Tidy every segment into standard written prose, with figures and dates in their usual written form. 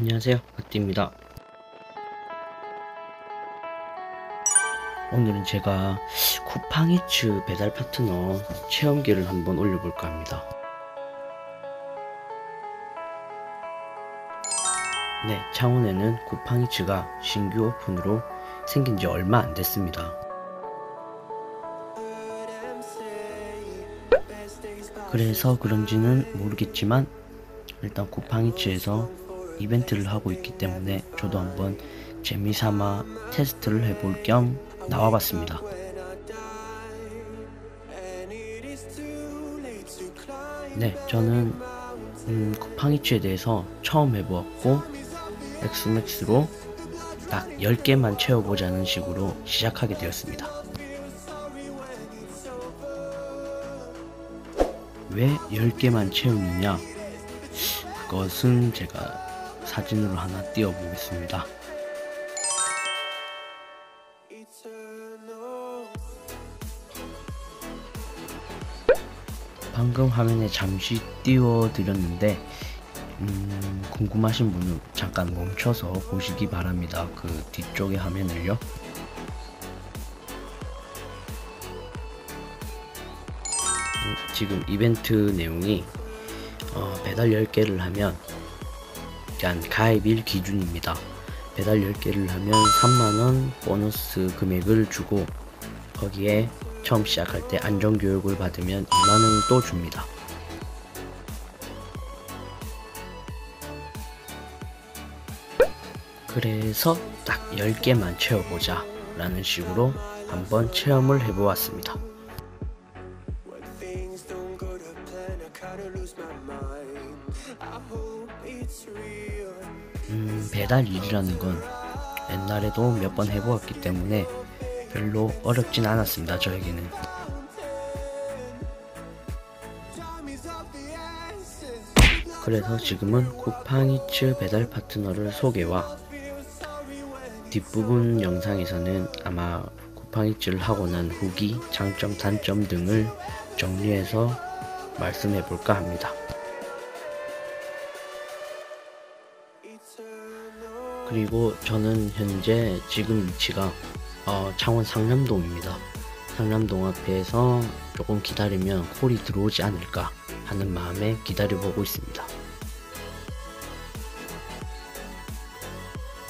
안녕하세요, 흑띠입니다. 오늘은 제가 쿠팡이츠 배달 파트너 체험기를 한번 올려볼까 합니다. 네, 창원에는 쿠팡이츠가 신규 오픈으로 생긴 지 얼마 안 됐습니다. 그래서 그런지는 모르겠지만 일단 쿠팡이츠에서 이벤트를 하고 있기 때문에 저도 한번 재미삼아 테스트를 해볼 겸 나와봤습니다. 네, 저는 쿠팡이츠에 대해서 처음 해보았고 엑스맥스로 딱 10개만 채워보자는 식으로 시작하게 되었습니다. 왜 10개만 채우느냐? 그것은 제가 사진으로 하나 띄워보겠습니다. 방금 화면에 잠시 띄워드렸는데 궁금하신 분은 잠깐 멈춰서 보시기 바랍니다. 그 뒤쪽의 화면을요. 지금 이벤트 내용이 배달 10개를 하면 일단 가입일 기준입니다. 배달 10개를 하면 3만원 보너스 금액을 주고 거기에 처음 시작할 때 안전교육을 받으면 2만원을 또 줍니다. 그래서 딱 10개만 채워보자 라는 식으로 한번 체험을 해보았습니다. 배달 일이라는 건 옛날에도 몇 번 해보았기 때문에 별로 어렵진 않았습니다. 저에게는. 그래서 지금은 쿠팡이츠 배달 파트너를 소개와 뒷부분 영상에서는 아마 쿠팡이츠를 하고 난 후기, 장점, 단점 등을 정리해서 말씀해 볼까 합니다. 그리고 저는 현재 지금 위치가 창원 상남동입니다. 상남동 앞에서 조금 기다리면 콜이 들어오지 않을까 하는 마음에 기다려보고 있습니다.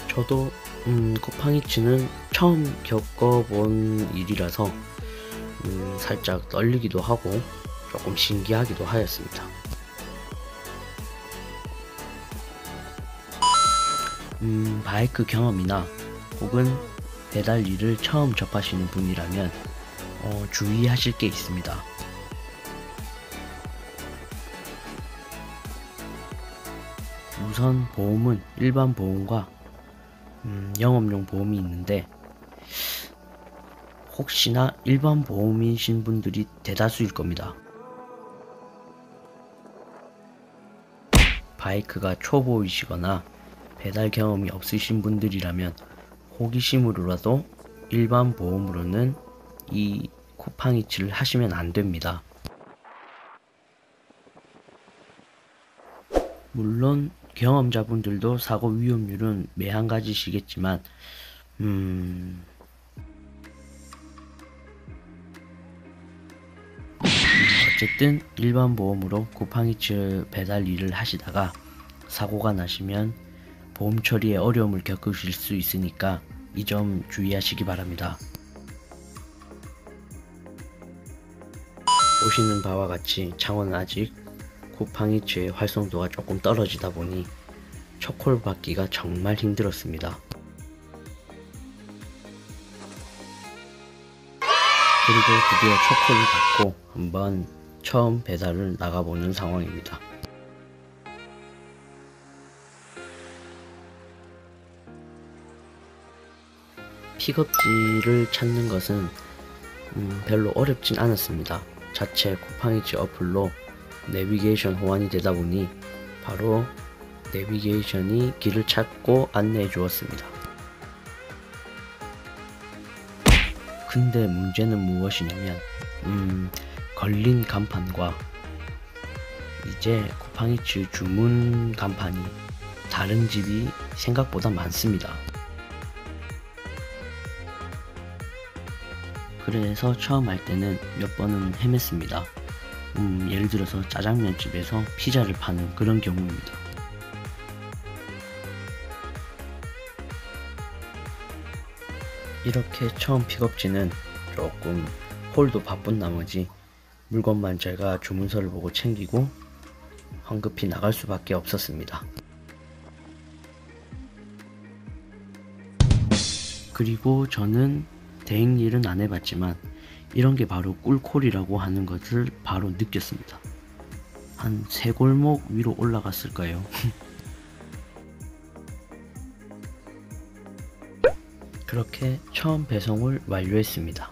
저도 쿠팡이츠는 처음 겪어본 일이라서 살짝 떨리기도 하고 조금 신기하기도 하였습니다. 바이크 경험이나 혹은 배달 일을 처음 접하시는 분이라면 주의하실 게 있습니다. 우선 보험은 일반 보험과 영업용 보험이 있는데 혹시나 일반 보험이신 분들이 대다수일 겁니다. 바이크가 초보이시거나 배달 경험이 없으신 분들이라면 호기심으로라도 일반 보험으로는 이 쿠팡이츠를 하시면 안 됩니다. 물론 경험자분들도 사고 위험률은 매한가지시겠지만 어쨌든 일반 보험으로 쿠팡이츠 배달 일을 하시다가 사고가 나시면 보험 처리에 어려움을 겪으실 수 있으니까 이 점 주의하시기 바랍니다. 보시는 바와 같이 창원은 아직 쿠팡이츠의 활성도가 조금 떨어지다 보니 초콜 받기가 정말 힘들었습니다. 그리고 드디어 초콜을 받고 한번 처음 배달을 나가보는 상황입니다. 픽업지를 찾는 것은 별로 어렵진 않았습니다. 자체 쿠팡이츠 어플로 내비게이션 호환이 되다 보니 바로 내비게이션이 길을 찾고 안내해 주었습니다. 근데 문제는 무엇이냐면 걸린 간판과 이제 쿠팡이츠 주문 간판이 다른 집이 생각보다 많습니다. 그래서 처음 할 때는 몇 번은 헤맸습니다. 예를 들어서 짜장면 집에서 피자를 파는 그런 경우입니다. 이렇게 처음 픽업지는 조금 홀도 바쁜 나머지 물건만 제가 주문서를 보고 챙기고 황급히 나갈 수밖에 없었습니다. 그리고 저는 대행일은 안 해봤지만 이런 게 바로 꿀콜이라고 하는 것을 바로 느꼈습니다. 한 3골목 위로 올라갔을까요? 그렇게 처음 배송을 완료했습니다.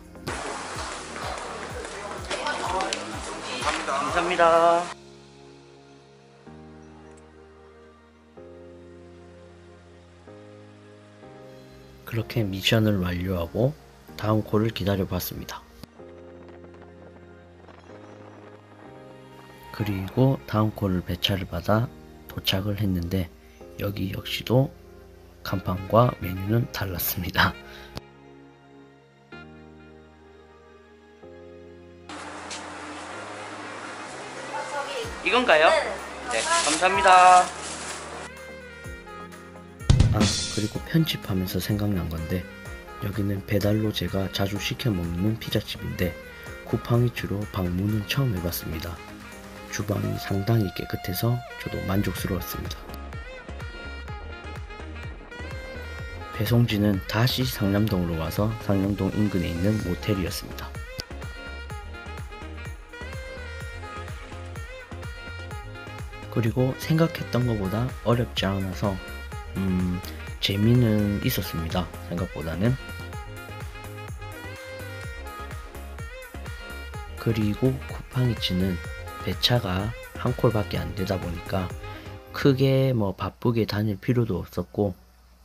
감사합니다. 그렇게 미션을 완료하고 다음 콜을 기다려 봤습니다. 그리고 다음 콜을 배차를 받아 도착을 했는데 여기 역시도 간판과 메뉴는 달랐습니다. 이건가요? 네, 감사합니다. 그리고 편집하면서 생각난 건데 여기는 배달로 제가 자주 시켜 먹는 피자집인데 쿠팡이츠로 방문은 처음 해봤습니다. 주방이 상당히 깨끗해서 저도 만족스러웠습니다. 배송지는 다시 상남동으로 와서 상남동 인근에 있는 모텔이었습니다. 그리고 생각했던 것보다 어렵지 않아서 재미는 있었습니다. 생각보다는. 그리고 쿠팡이츠는 배차가 한 콜밖에 안 되다 보니까 크게 바쁘게 다닐 필요도 없었고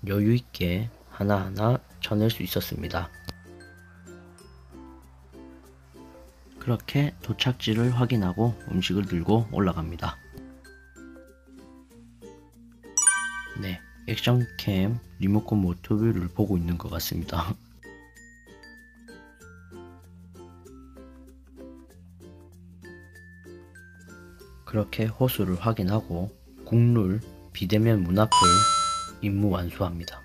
여유있게 하나하나 쳐낼 수 있었습니다. 그렇게 도착지를 확인하고 음식을 들고 올라갑니다. 네, 액션캠 리모컨 모터뷰를 보고 있는 것 같습니다. 그렇게 호수를 확인하고 국룰 비대면 문 앞을 임무 완수합니다.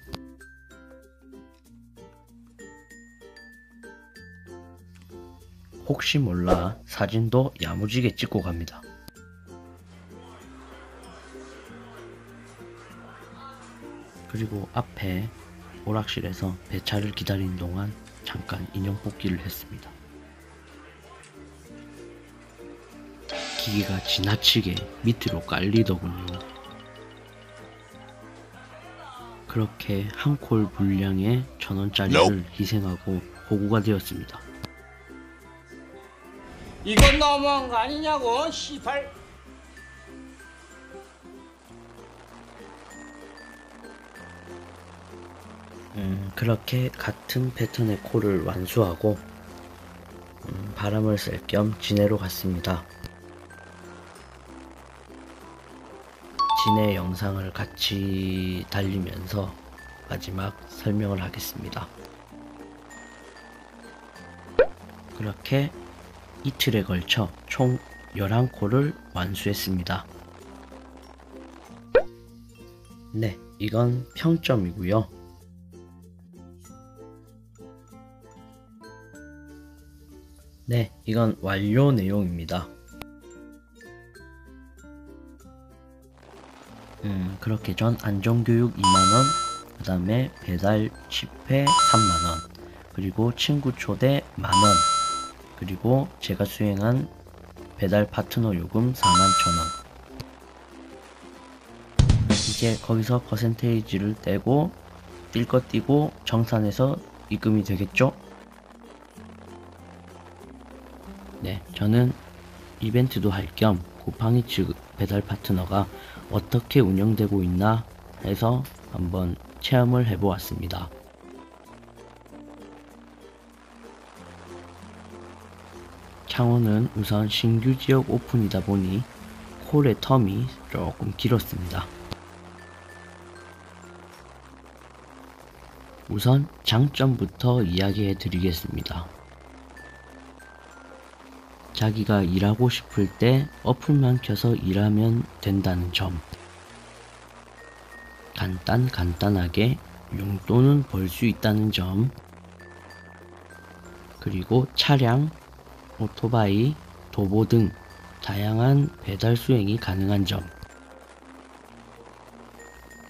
혹시 몰라 사진도 야무지게 찍고 갑니다. 그리고 앞에 오락실에서 배차를 기다리는 동안 잠깐 인형 뽑기를 했습니다. 기계가 지나치게 밑으로 깔리더군요. 그렇게 한 콜 분량의 1000원짜리를 희생하고 호구가 되었습니다. 이건 너무한 거 아니냐고, 씨발. 그렇게 같은 패턴의 콜을 완수하고 바람을 쐴 겸 진해로 갔습니다. 진해 영상을 같이 달리면서 마지막 설명을 하겠습니다. 그렇게 이틀에 걸쳐 총 11콜을 완수했습니다. 네, 이건 평점이고요. 네, 이건 완료 내용입니다. 그렇게 전 안전교육 2만원, 그 다음에 배달 10회 3만원, 그리고 친구 초대 만원, 그리고 제가 수행한 배달 파트너 요금 41,000원. 이제 거기서 퍼센테이지를 떼고 뛸 것 띄고 정산해서 입금이 되겠죠? 네, 저는 이벤트도 할 겸 쿠팡이츠 배달 파트너가 어떻게 운영되고 있나 해서 한번 체험을 해보았습니다. 창원은 우선 신규 지역 오픈이다 보니 콜의 텀이 조금 길었습니다. 우선 장점부터 이야기해 드리겠습니다. 자기가 일하고 싶을 때 어플만 켜서 일하면 된다는 점. 간단하게 용돈은 벌 수 있다는 점. 그리고 차량, 오토바이, 도보 등 다양한 배달 수행이 가능한 점.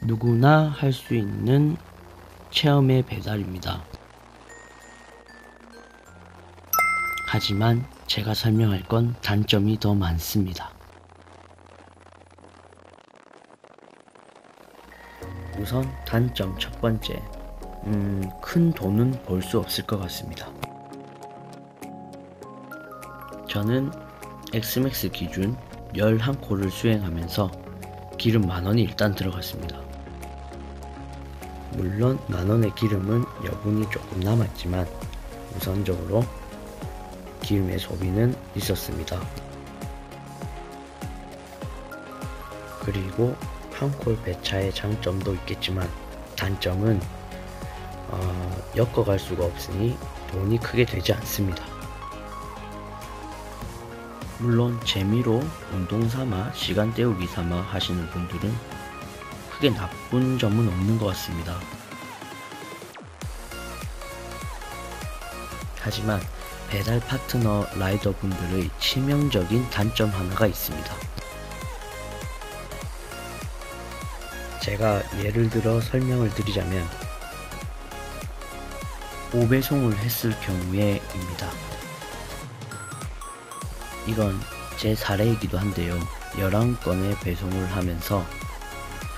누구나 할 수 있는 체험의 배달입니다. 하지만 제가 설명할 건 단점이 더 많습니다. 우선 단점 첫 번째, 큰 돈은 벌 수 없을 것 같습니다. 저는 엑스맥스 기준 11콜을 수행하면서 기름 만원이 일단 들어갔습니다. 물론 만원의 기름은 여분이 조금 남았지만 우선적으로 기름의 소비는 있었습니다. 그리고 한 콜 배차의 장점도 있겠지만 단점은 엮어갈 수가 없으니 돈이 크게 되지 않습니다. 물론 재미로 운동 삼아 시간 때우기 삼아 하시는 분들은 크게 나쁜 점은 없는 것 같습니다. 하지만 배달 파트너 라이더 분들의 치명적인 단점 하나가 있습니다. 제가 예를 들어 설명을 드리자면 5배송을 했을 경우에입니다. 이건 제 사례이기도 한데요. 11건의 배송을 하면서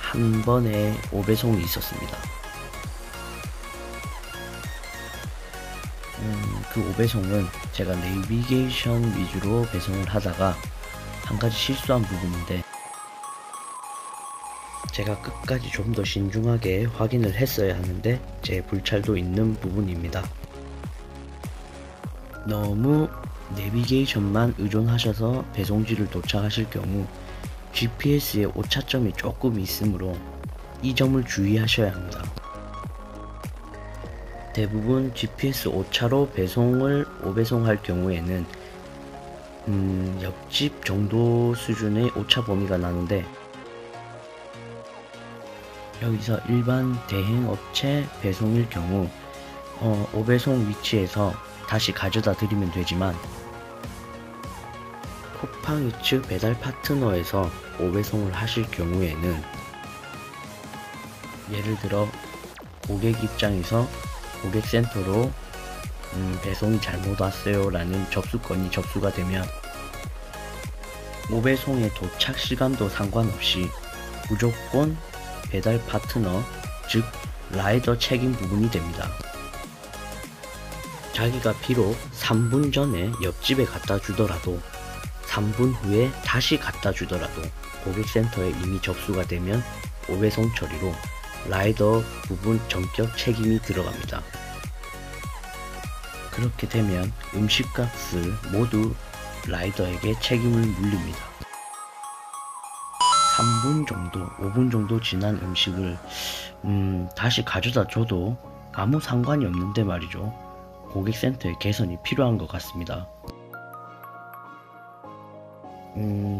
한 번에 5배송이 있었습니다. 그 5배송은 제가 내비게이션 위주로 배송을 하다가 한 가지 실수한 부분인데 제가 끝까지 좀 더 신중하게 확인을 했어야 하는데 제 불찰도 있는 부분입니다. 너무 내비게이션만 의존하셔서 배송지를 도착하실 경우 GPS에 오차점이 조금 있으므로 이 점을 주의하셔야 합니다. 대부분 GPS 오차로 배송을 5배송 할 경우에는 옆집 정도 수준의 오차 범위가 나는데 여기서 일반 대행업체 배송일 경우 5배송 위치에서 다시 가져다 드리면 되지만 쿠팡이 측 배달 파트너에서 5배송을 하실 경우에는 예를 들어 고객 입장에서 고객센터로 배송이 잘못 왔어요 라는 접수건이 접수가 되면 5배송의 도착 시간도 상관없이 무조건 배달 파트너, 즉 라이더 책임 부분이 됩니다. 자기가 비록 3분 전에 옆집에 갖다 주더라도 3분 후에 다시 갖다 주더라도 고객센터에 이미 접수가 되면 5배송 처리로 라이더 부분 전격 책임이 들어갑니다. 그렇게 되면 음식값을 모두 라이더에게 책임을 물립니다. 3분 정도, 5분 정도 지난 음식을 다시 가져다 줘도 아무 상관이 없는데 말이죠. 고객센터의 개선이 필요한 것 같습니다.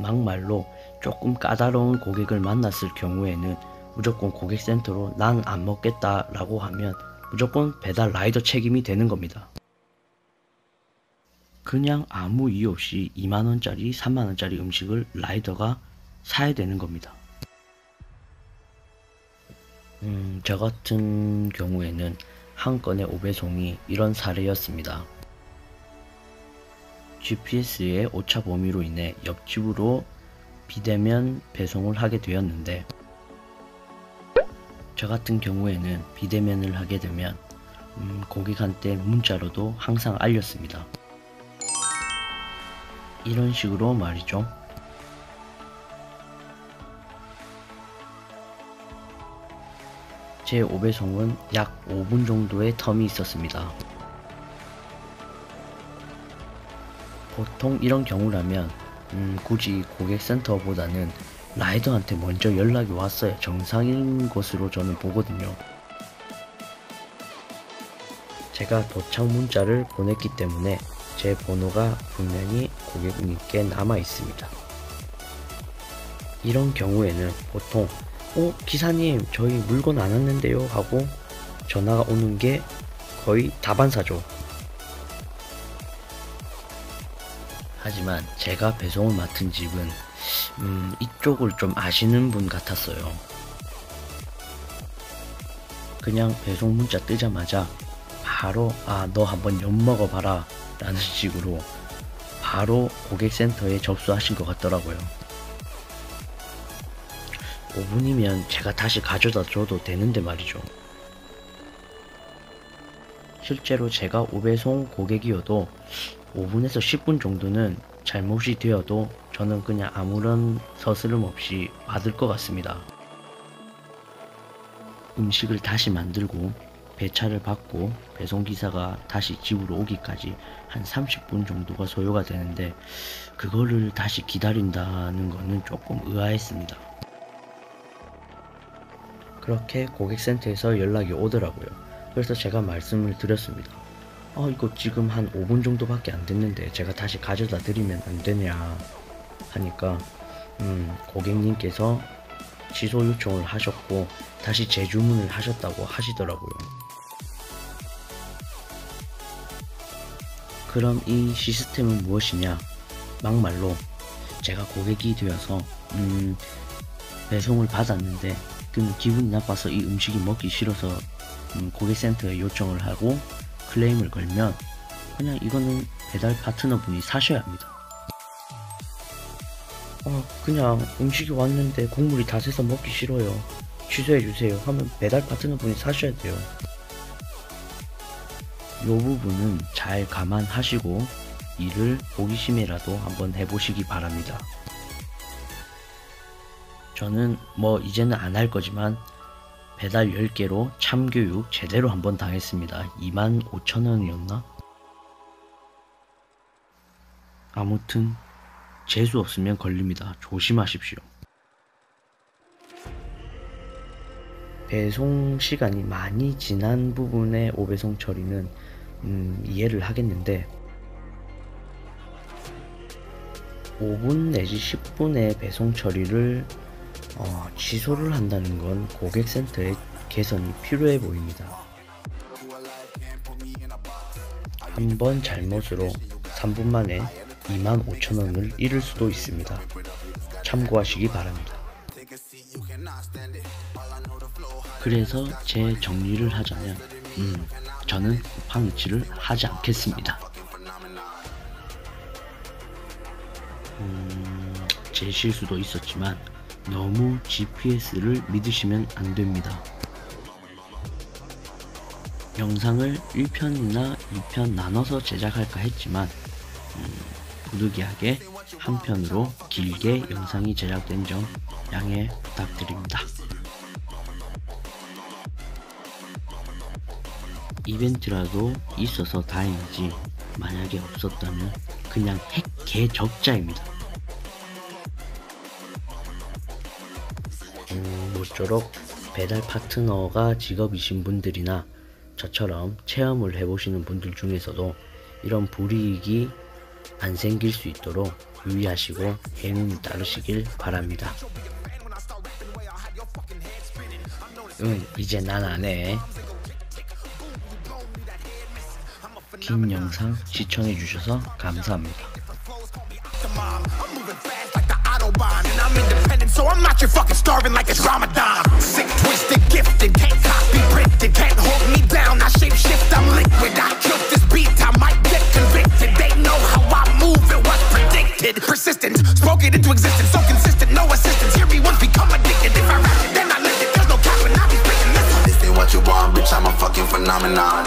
막말로 조금 까다로운 고객을 만났을 경우에는 무조건 고객센터로 난 안 먹겠다 라고 하면 무조건 배달 라이더 책임이 되는 겁니다. 그냥 아무 이유 없이 2만원짜리 3만원짜리 음식을 라이더가 사야 되는 겁니다. 저 같은 경우에는 한 건의 5배송이 이런 사례였습니다. GPS의 오차 범위로 인해 옆집으로 비대면 배송을 하게 되었는데 저 같은 경우에는 비대면을 하게 되면 고객한테 문자로도 항상 알렸습니다. 이런 식으로 말이죠. 제 5배송은 약 5분 정도의 텀이 있었습니다. 보통 이런 경우라면 굳이 고객센터보다는 라이더한테 먼저 연락이 왔어야 정상인 것으로 저는 보거든요. 제가 도착 문자를 보냈기 때문에 제 번호가 분명히 고객님께 남아 있습니다. 이런 경우에는 보통 기사님 저희 물건 안 왔는데요 하고 전화가 오는 게 거의 다반사죠. 하지만 제가 배송을 맡은 집은 이쪽을 좀 아시는 분 같았어요. 그냥 배송 문자 뜨자마자 바로 너 한번 엿먹어봐라 라는 식으로 바로 고객센터에 접수하신 것 같더라고요. 5분이면 제가 다시 가져다 줘도 되는데 말이죠. 실제로 제가 오배송 고객이어도 5분에서 10분 정도는 잘못이 되어도 저는 그냥 아무런 서스름 없이 받을 것 같습니다. 음식을 다시 만들고 배차를 받고 배송기사가 다시 집으로 오기까지 한 30분 정도가 소요가 되는데 그거를 다시 기다린다는 거는 조금 의아했습니다. 그렇게 고객센터에서 연락이 오더라고요. 그래서 제가 말씀을 드렸습니다. 이거 지금 한 5분 정도밖에 안 됐는데 제가 다시 가져다 드리면 안 되냐 하니까 고객님께서 취소 요청을 하셨고 다시 재주문을 하셨다고 하시더라고요. 그럼 이 시스템은 무엇이냐? 막말로 제가 고객이 되어서 배송을 받았는데 기분이 나빠서 이 음식이 먹기 싫어서 고객센터에 요청을 하고 클레임을 걸면 그냥 이거는 배달 파트너분이 사셔야 합니다. 그냥 음식이 왔는데 국물이 다 새서 먹기 싫어요. 취소해주세요 하면 배달 파트너분이 사셔야 돼요. 요 부분은 잘 감안하시고 일을 호기심에라도 한번 해보시기 바랍니다. 저는 이제는 안 할 거지만 배달 10개로 참교육 제대로 한번 당했습니다. 25,000원이었나? 아무튼 재수 없으면 걸립니다. 조심하십시오. 배송 시간이 많이 지난 부분의 오배송 처리는 이해를 하겠는데 5분 내지 10분의 배송 처리를 취소를 한다는 건 고객센터의 개선이 필요해 보입니다. 한 번 잘못으로 3분 만에 25,000원을 잃을 수도 있습니다. 참고하시기 바랍니다. 그래서 제 정리를 하자면 저는 쿠팡이츠를 하지 않겠습니다. 제 실수도 있었지만 너무 GPS를 믿으시면 안 됩니다. 영상을 1편이나 2편 나눠서 제작할까 했지만 부득이하게 한 편으로 길게 영상이 제작된 점 양해 부탁드립니다. 이벤트라도 있어서 다행이지 만약에 없었다면 그냥 핵개적자입니다. 모쪼록 배달 파트너가 직업이신 분들이나 저처럼 체험을 해보시는 분들 중에서도 이런 불이익이 안 생길 수 있도록 유의하시고 행운 따르시길 바랍니다. 이제 난 안 해. 긴 영상 시청해주셔서 감사합니다. And I'm independent, so I'm not your fucking starving like it's Ramadan. Sick, twisted, gifted, can't copy, printed, can't hold me down. I shape shift, I'm liquid. I killed this beat, I might get convicted. They know how I move, it was predicted. Persistent, spoke it into existence, so consistent, no assistance. Hear me once, become addicted. If I rap it, then I live it. There's no cap when I be speaking. This ain't what you want, bitch. I'm a fucking phenomenon.